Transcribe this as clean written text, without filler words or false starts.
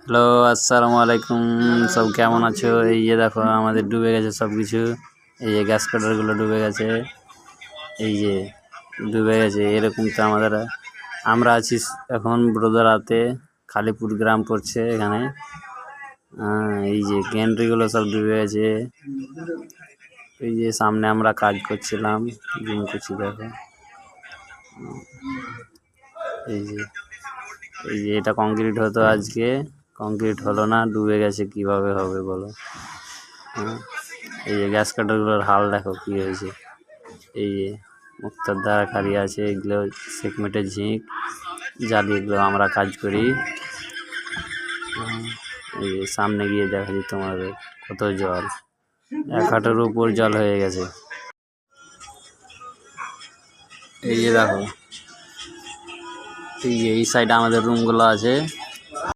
Hello, আসসালামু আলাইকুম। সব কেমন আছো? এই যে দেখো আমাদের ডুবে গেছে সব কিছু। এই যে গ্যাস কাটারগুলো ডুবে গেছে, এই যে ডুবে গেছে। এরকম তো আমরা আছি এখন ব্রোদারাতে, খালিপুর গ্রাম পড়ছে এখানে। এই যে গ্যান্ট্রিগুলো সব ডুবে গেছে। এই যে সামনে আমরা কাজ করছিলাম, জুম করছি দেখো। এই যে এটা কংক্রিট হতো আজকে, কংক্রিট হলো না, ডুবে গেছে। কিভাবে হবে বলো? এই যে গ্যাস কাটারগুলোর হাল দেখো কি হয়েছে। এই যে মুক্তার দ্বারা খালি আছে, এগুলো সেকমেটের ঝিঁক জ্বালিয়ে এগুলো আমরা কাজ করি। এই যে সামনে গিয়ে দেখা যায় তোমাদের কত জল, 1 হাঁটুর উপর জল হয়ে গেছে। এই যে দেখো, এই যে এই সাইডে আমাদের রুমগুলো আছে।